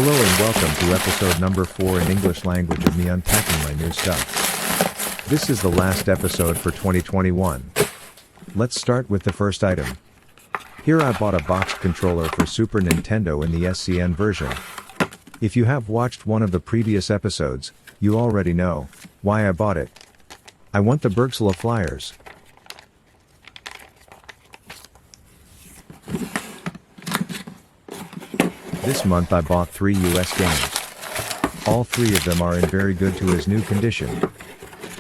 Hello and welcome to episode number 4 in English language of me unpacking my new stuff. This is the last episode for 2021. Let's start with the first item. Here I bought a boxed controller for Super Nintendo in the SCN version. If you have watched one of the previous episodes, you already know why I bought it. I want the Bergsala Flyers. This month I bought 3 US games. All 3 of them are in very good to his new condition.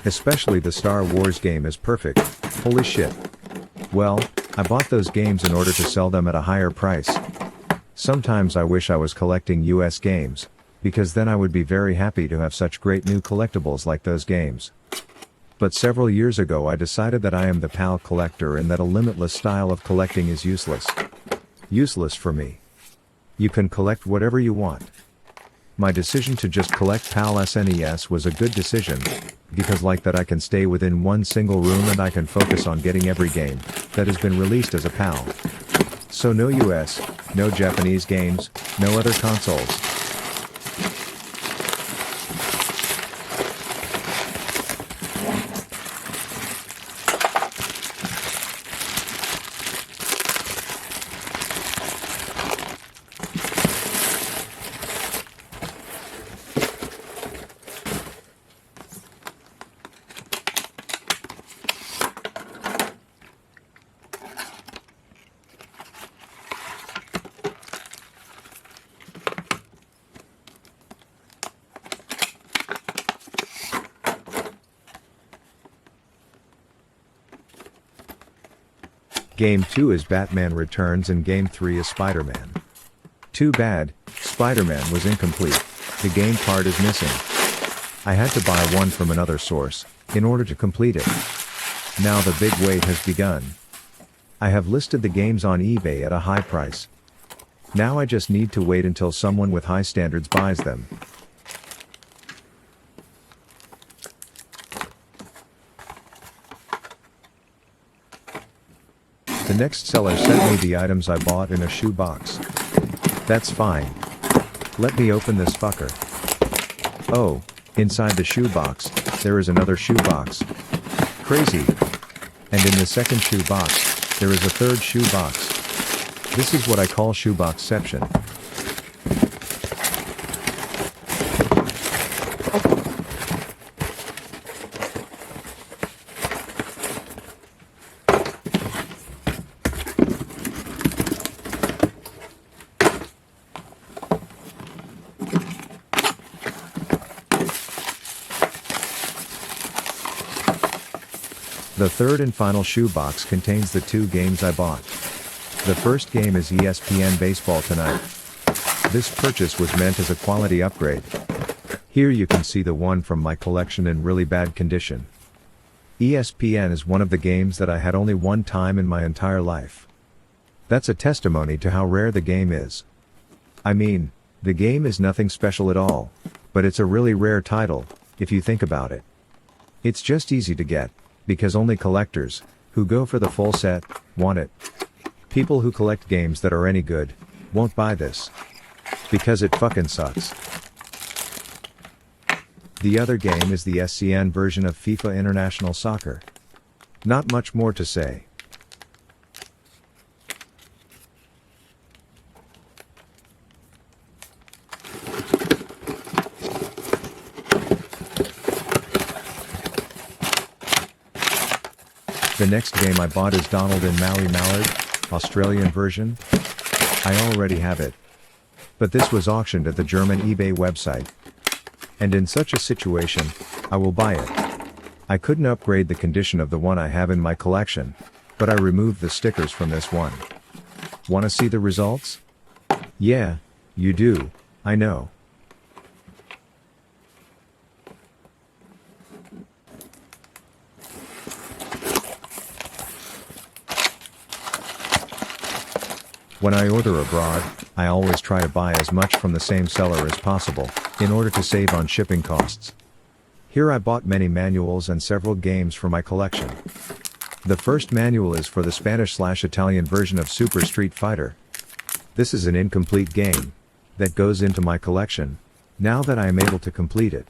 Especially the Star Wars game is perfect, holy shit. Well, I bought those games in order to sell them at a higher price. Sometimes I wish I was collecting US games, because then I would be very happy to have such great new collectibles like those games. But several years ago I decided that I am the PAL collector and that a limitless style of collecting is useless. Useless for me. You can collect whatever you want. My decision to just collect PAL SNES was a good decision, because like that I can stay within one single room and I can focus on getting every game that has been released as a PAL. So no US, no Japanese games, no other consoles. Game 2 is Batman Returns and Game 3 is Spider-Man. Too bad, Spider-Man was incomplete. The game part is missing. I had to buy one from another source, in order to complete it. Now the big wait has begun. I have listed the games on eBay at a high price. Now I just need to wait until someone with high standards buys them. The next seller sent me the items I bought in a shoebox. That's fine. Let me open this fucker. Oh, inside the shoebox, there is another shoebox. Crazy. And in the second shoebox, there is a third shoebox. This is what I call shoeboxception. The third and final shoebox contains the 2 games I bought. The first game is ESPN Baseball Tonight. This purchase was meant as a quality upgrade. Here you can see the one from my collection in really bad condition. ESPN is one of the games that I had only one time in my entire life. That's a testimony to how rare the game is. I mean, the game is nothing special at all, but it's a really rare title, if you think about it. It's just easy to get. Because only collectors, who go for the full set, want it. People who collect games that are any good, won't buy this. Because it fucking sucks. The other game is the SCN version of FIFA International Soccer. Not much more to say. The next game I bought is Donald and Maui Mallard, Australian version. I already have it. But this was auctioned at the German eBay website. And in such a situation, I will buy it. I couldn't upgrade the condition of the one I have in my collection, but I removed the stickers from this one. Wanna see the results? Yeah, you do, I know. When I order abroad, I always try to buy as much from the same seller as possible, in order to save on shipping costs. Here I bought many manuals and several games for my collection. The first manual is for the Spanish/Italian version of Super Street Fighter. This is an incomplete game, that goes into my collection, now that I am able to complete it.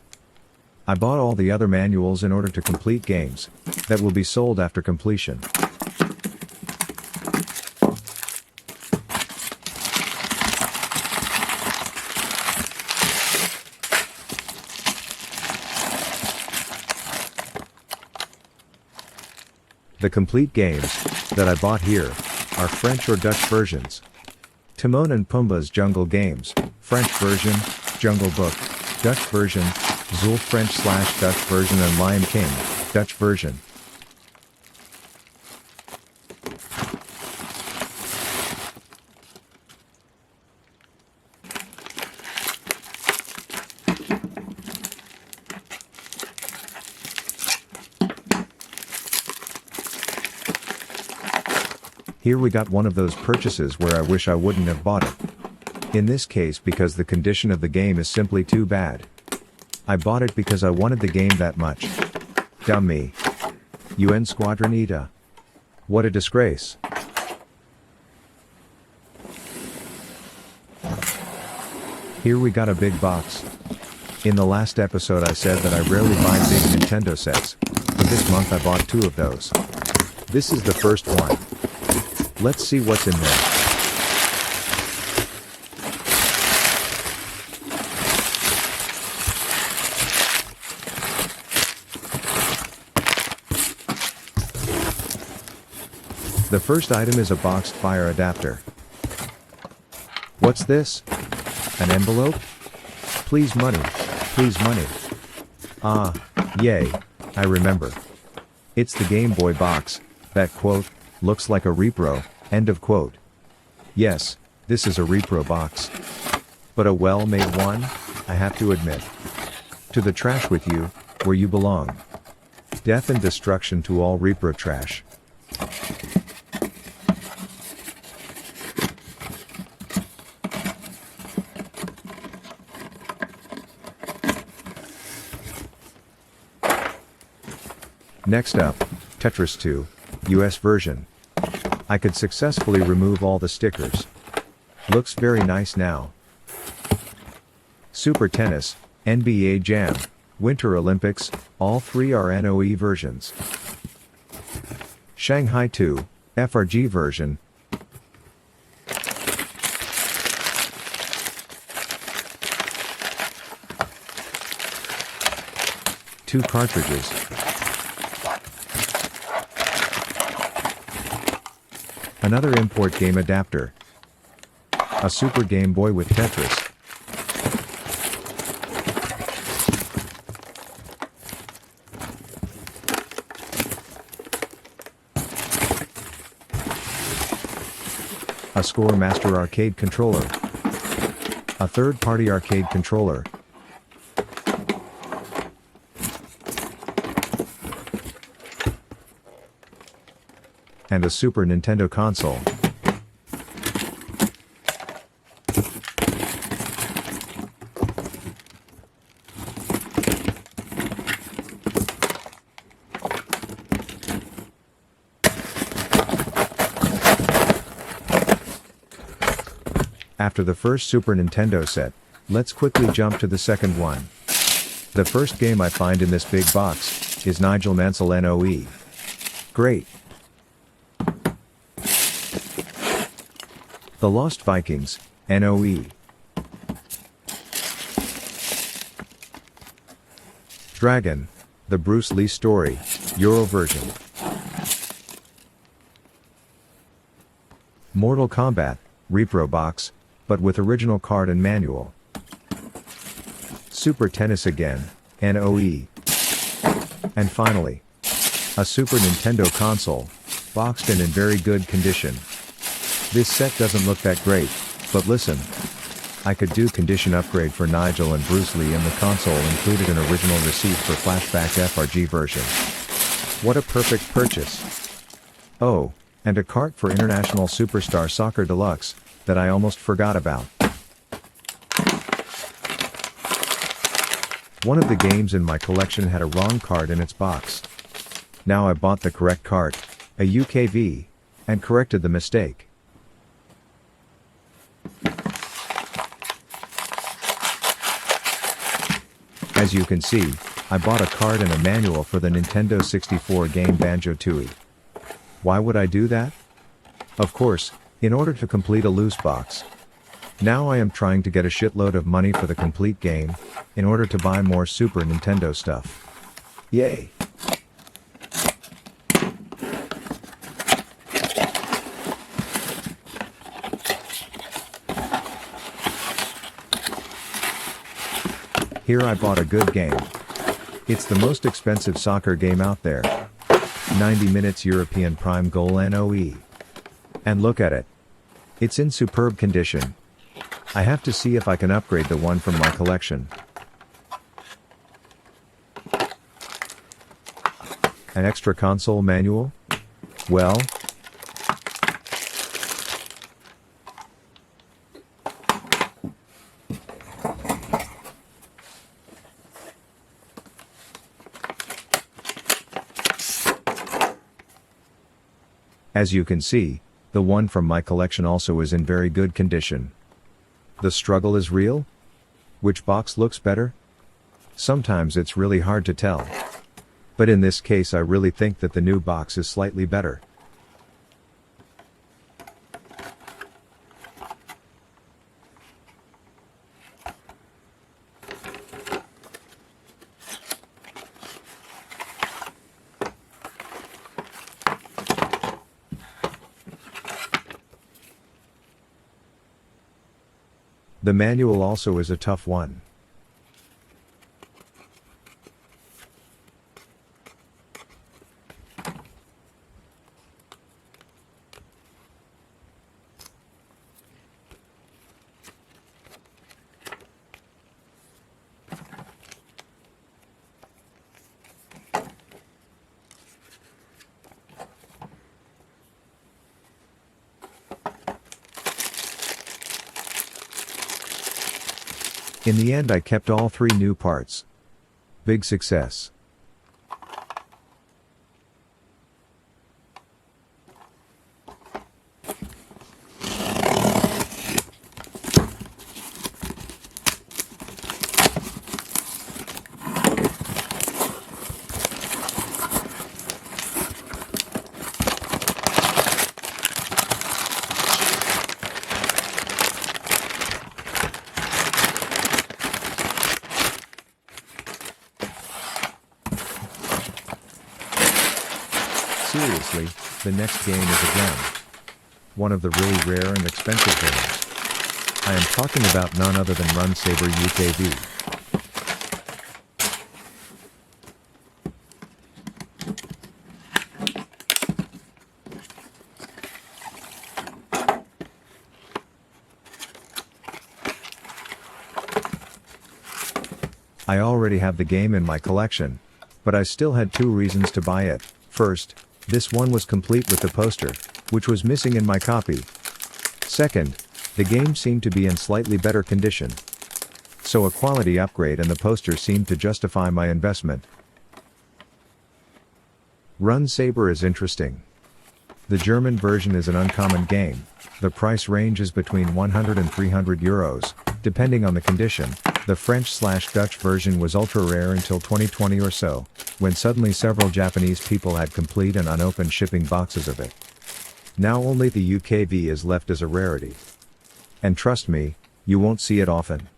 I bought all the other manuals in order to complete games that will be sold after completion. The complete games that I bought here are French or Dutch versions. Timon and Pumbaa's Jungle Games, French version, Jungle Book, Dutch version, Zool French/Dutch version and Lion King, Dutch version. Here we got one of those purchases where I wish I wouldn't have bought it. In this case because the condition of the game is simply too bad. I bought it because I wanted the game that much. Dumb me. UN Squadron ETA. What a disgrace. Here we got a big box. In the last episode I said that I rarely buy big Nintendo sets, but this month I bought 2 of those. This is the first one. Let's see what's in there. The first item is a boxed fire adapter. What's this? An envelope? Please money, please money. Ah, yay, I remember. It's the Game Boy box, that quote, looks like a repro, end of quote. Yes, this is a repro box. But a well-made one, I have to admit. To the trash with you, where you belong. Death and destruction to all repro trash. Next up, Tetris 2, US version. I could successfully remove all the stickers. Looks very nice now. Super Tennis, NBA Jam, Winter Olympics, all 3 are NOE versions. Shanghai 2, FRG version. Two cartridges. Another import game adapter. A Super Game Boy with Tetris. A Score Master arcade controller. A third-party arcade controller. And a Super Nintendo console. After the first Super Nintendo set, let's quickly jump to the second one. The first game I find in this big box is Nigel Mansell NOE. Great. The Lost Vikings, NOE. Dragon, the Bruce Lee story, Euro version. Mortal Kombat, repro box, but with original card and manual. Super Tennis again, NOE. And finally, a Super Nintendo console, boxed and in very good condition. This set doesn't look that great, but listen. I could do condition upgrade for Nigel and Bruce Lee, and the console included an original receipt for Flashback FRG version. What a perfect purchase. Oh, and a cart for International Superstar Soccer Deluxe, that I almost forgot about. One of the games in my collection had a wrong card in its box. Now I bought the correct card, a UKV, and corrected the mistake. As you can see, I bought a card and a manual for the Nintendo 64 game BanjoTooie. Why would I do that? Of course, in order to complete a loose box. Now I am trying to get a shitload of money for the complete game, in order to buy more Super Nintendo stuff. Yay! Here I bought a good game. It's the most expensive soccer game out there. 90 minutes European Prime Goal NOE. And look at it. It's in superb condition. I have to see if I can upgrade the one from my collection. An extra console manual? Well, as you can see, the one from my collection also is in very good condition. The struggle is real? Which box looks better? Sometimes it's really hard to tell. But in this case I really think that the new box is slightly better. The manual also is a tough one. In the end I kept all 3 new parts. Big success. Seriously, the next game is again one of the really rare and expensive games. I am talking about none other than RunSaber UKB. I already have the game in my collection, but I still had 2 reasons to buy it. First, this one was complete with the poster, which was missing in my copy. Second, the game seemed to be in slightly better condition. So a quality upgrade and the poster seemed to justify my investment. RunSaber is interesting. The German version is an uncommon game. The price range is between 100 and 300 euros, depending on the condition. The French/Dutch version was ultra rare until 2020 or so, when suddenly several Japanese people had complete and unopened shipping boxes of it. Now only the UKB is left as a rarity. And trust me, you won't see it often.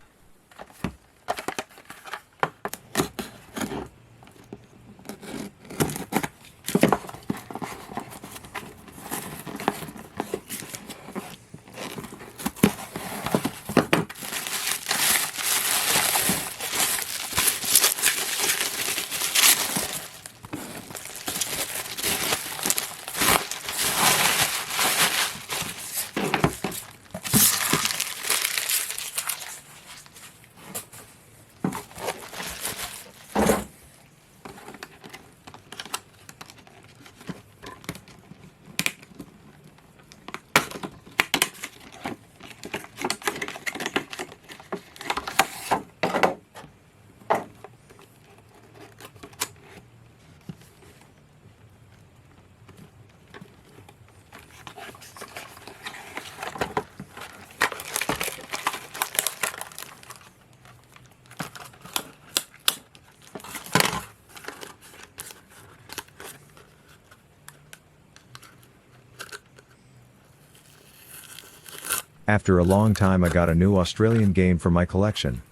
After a long time I got a new Australian game for my collection.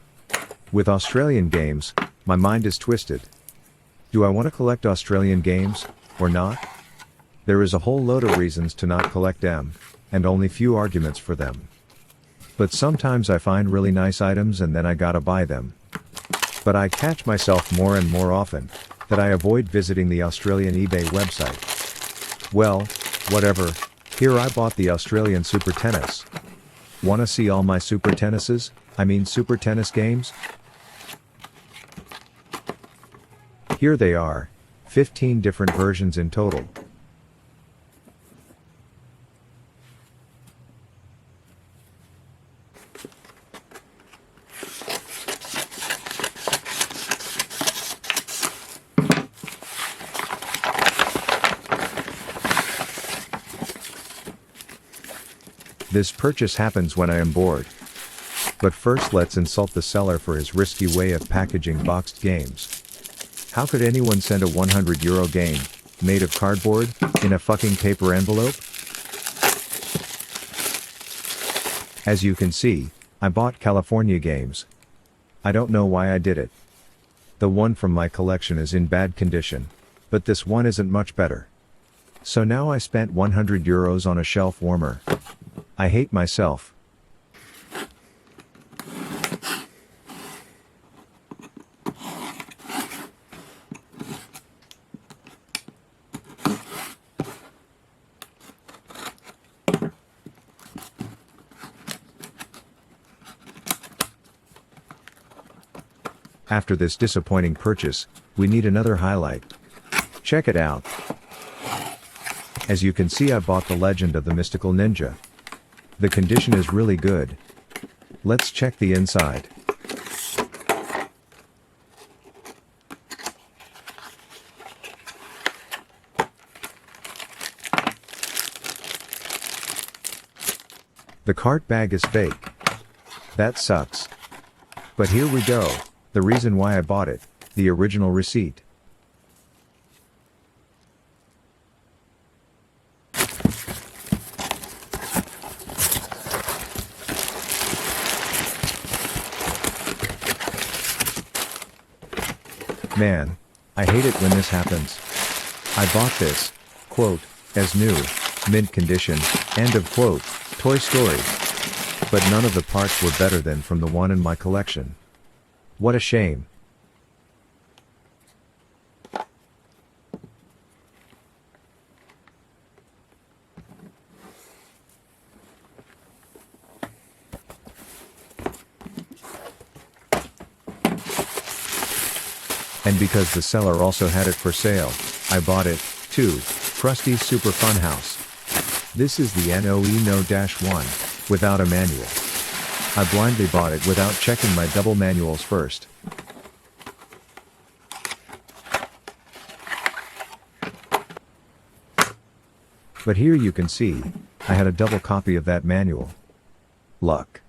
With Australian games, my mind is twisted. Do I want to collect Australian games, or not? There is a whole load of reasons to not collect them, and only few arguments for them. But sometimes I find really nice items and then I gotta buy them. But I catch myself more and more often, that I avoid visiting the Australian eBay website. Well, whatever, here I bought the Australian Super Tennis. Wanna see all my Super Tennises, Super Tennis games? Here they are, 15 different versions in total. This purchase happens when I am bored. But first let's insult the seller for his risky way of packaging boxed games. How could anyone send a €100 game, made of cardboard, in a fucking paper envelope? As you can see, I bought California games. I don't know why I did it. The one from my collection is in bad condition, but this one isn't much better. So now I spent €100 on a shelf warmer. I hate myself. After this disappointing purchase, we need another highlight. Check it out. As you can see, I bought The Legend of the Mystical Ninja. The condition is really good. Let's check the inside. The cart bag is fake. That sucks. But here we go, the reason why I bought it, the original receipt. Man, I hate it when this happens. I bought this, quote, as new, mint condition, end of quote, Toy Story. But none of the parts were better than from the one in my collection. What a shame. And because the seller also had it for sale, I bought it, too, Krusty's Super Fun House. This is the NOE-1, without a manual. I blindly bought it without checking my double manuals first. But here you can see, I had a double copy of that manual. Luck.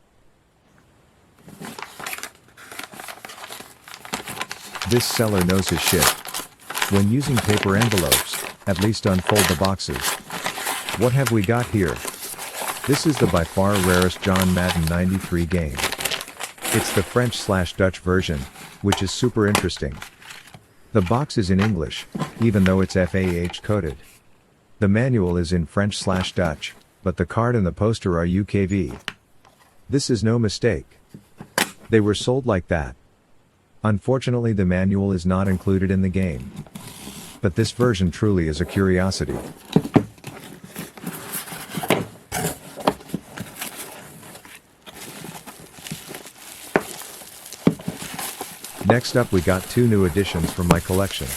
This seller knows his shit. When using paper envelopes, at least unfold the boxes. What have we got here? This is the by far rarest John Madden 93 game. It's the French/Dutch version, which is super interesting. The box is in English, even though it's FAH coded. The manual is in French/Dutch, but the card and the poster are UKB. This is no mistake. They were sold like that. Unfortunately, the manual is not included in the game. But this version truly is a curiosity. Next up we got two new additions from my collection.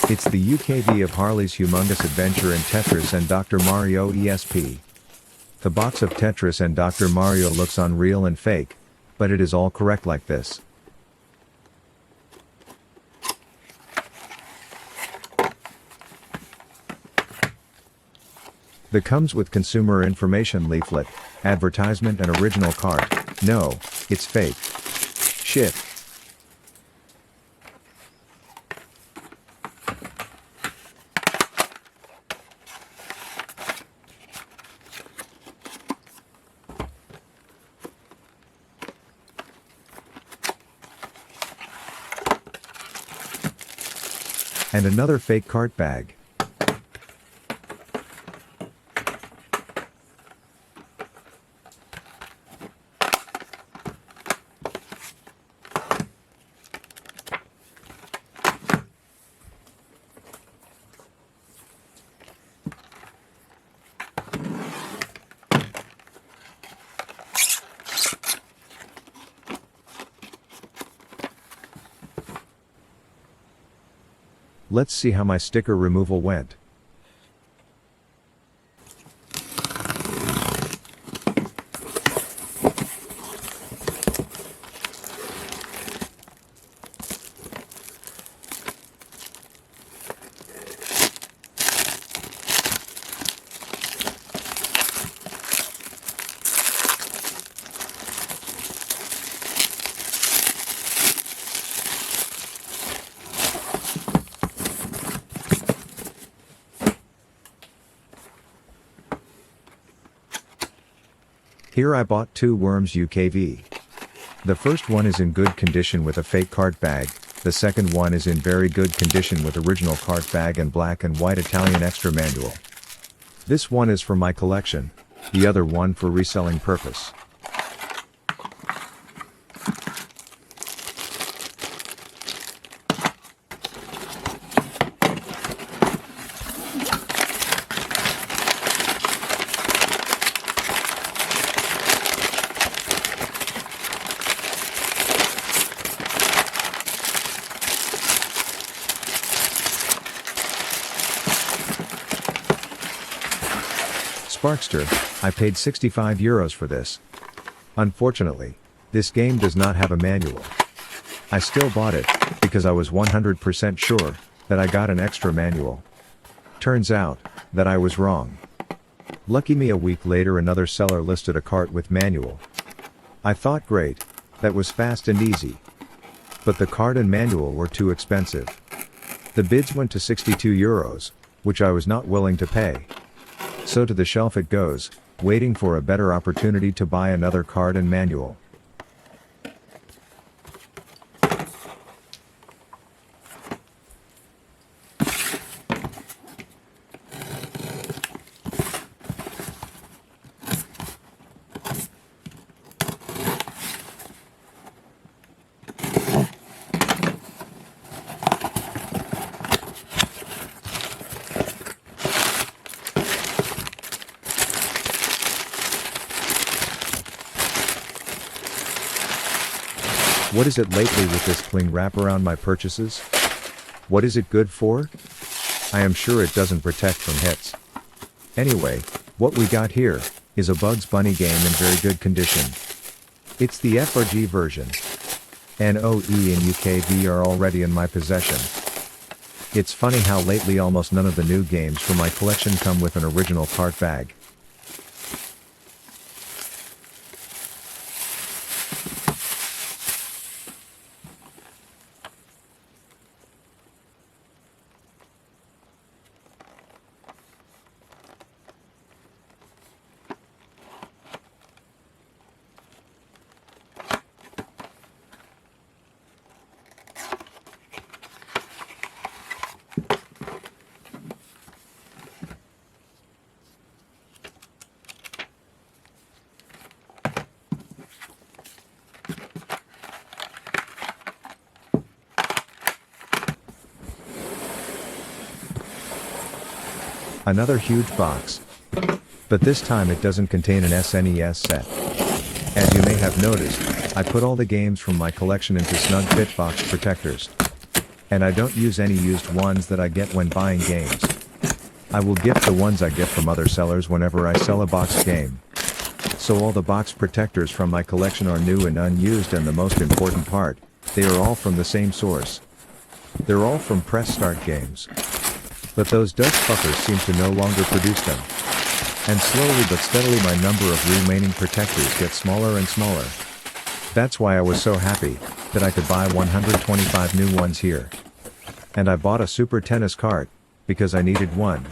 It's the UKB of Harley's Humongous Adventure in Tetris and Dr Mario ESP. The box of Tetris and Dr Mario looks unreal and fake, but it is all correct like this. The comes with consumer information leaflet, advertisement and original card. No, it's fake. Shit. And another fake cart bag. Let's see how my sticker removal went. Here I bought 2 worms UKB. The first one is in good condition with a fake cart bag, the second one is in very good condition with original cart bag and black and white Italian extra manual. This one is for my collection, the other one for reselling purpose. Sparkster, I paid €65 for this. Unfortunately, this game does not have a manual. I still bought it, because I was 100% sure that I got an extra manual. Turns out that I was wrong. Lucky me, a week later another seller listed a cart with manual. I thought, great, that was fast and easy. But the cart and manual were too expensive. The bids went to €62, which I was not willing to pay. So to the shelf it goes, waiting for a better opportunity to buy another cart and manual. What is it lately with this cling wrap around my purchases? What is it good for? I am sure it doesn't protect from hits. Anyway, what we got here is a Bugs Bunny game in very good condition. It's the FRG version. NOE and UKB are already in my possession. It's funny how lately almost none of the new games from my collection come with an original cart bag. Another huge box. But this time it doesn't contain an SNES set. As you may have noticed, I put all the games from my collection into snug fit box protectors. And I don't use any used ones that I get when buying games. I will gift the ones I get from other sellers whenever I sell a boxed game. So all the box protectors from my collection are new and unused, and the most important part, they are all from the same source. They're all from Press Start Games. But those Dutch fuckers seem to no longer produce them. And slowly but steadily my number of remaining protectors gets smaller and smaller. That's why I was so happy that I could buy 125 new ones here. And I bought a Super Tennis cart, because I needed one.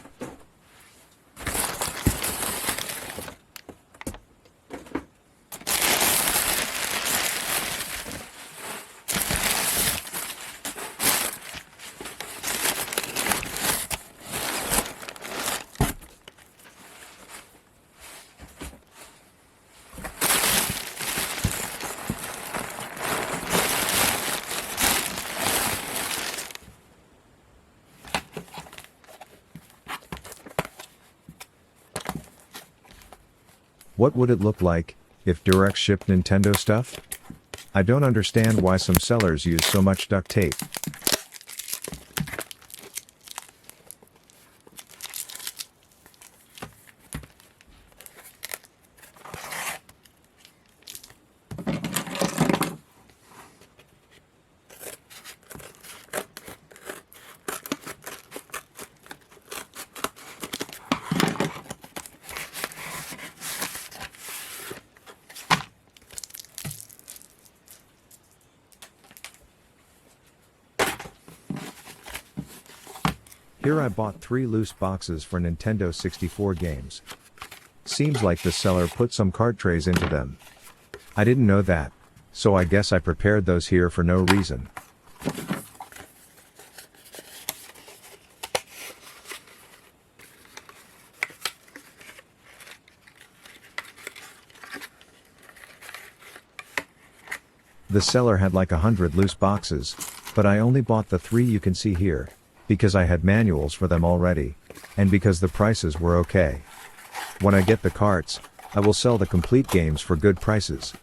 What would it look like if Durex shipped Nintendo stuff? I don't understand why some sellers use so much duct tape. Here I bought 3 loose boxes for Nintendo 64 games. Seems like the seller put some card trays into them. I didn't know that, so I guess I prepared those here for no reason. The seller had like 100 loose boxes, but I only bought the 3 you can see here, because I had manuals for them already, and because the prices were okay. When I get the carts, I will sell the complete games for good prices.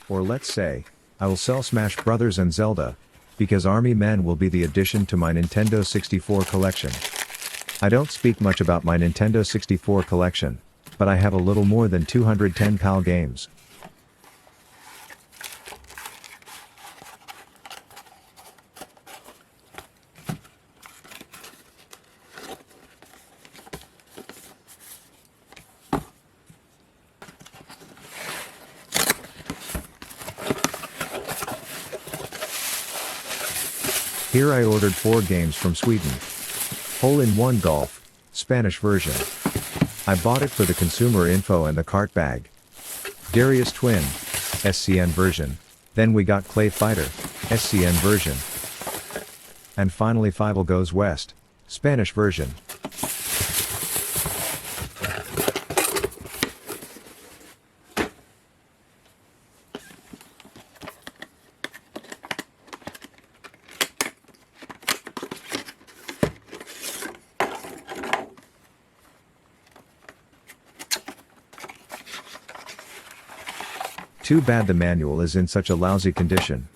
Or let's say, I will sell Smash Brothers and Zelda, because Army Men will be the addition to my Nintendo 64 collection. I don't speak much about my Nintendo 64 collection, but I have a little more than 210 PAL games. Here I ordered 4 games from Sweden. Hole-in-One Golf, Spanish version. I bought it for the consumer info and the cart bag. Darius Twin, SCN version. Then we got Clay Fighter, SCN version. And finally Fievel Goes West, Spanish version. Too bad the manual is in such a lousy condition.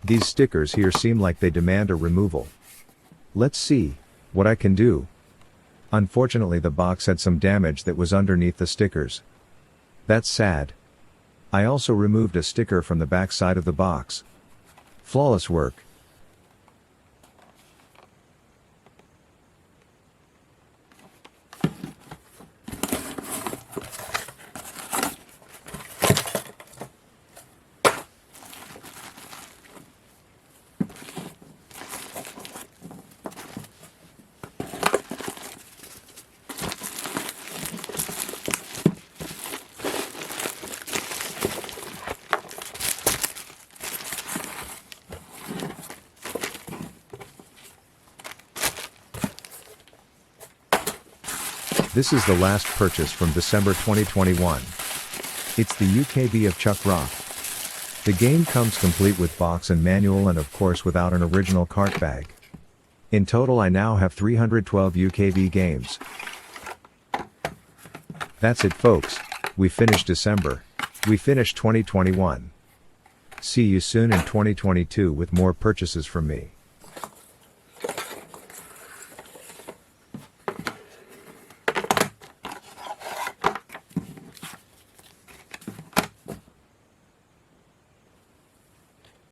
These stickers here seem like they demand a removal. Let's see what I can do. Unfortunately the box had some damage that was underneath the stickers. That's sad. I also removed a sticker from the back side of the box. Flawless work. This is the last purchase from December 2021. It's the UKB of Chuck Rock. The game comes complete with box and manual and of course without an original cart bag. In total I now have 312 UKB games. That's it folks, we finished December. We finished 2021. See you soon in 2022 with more purchases from me.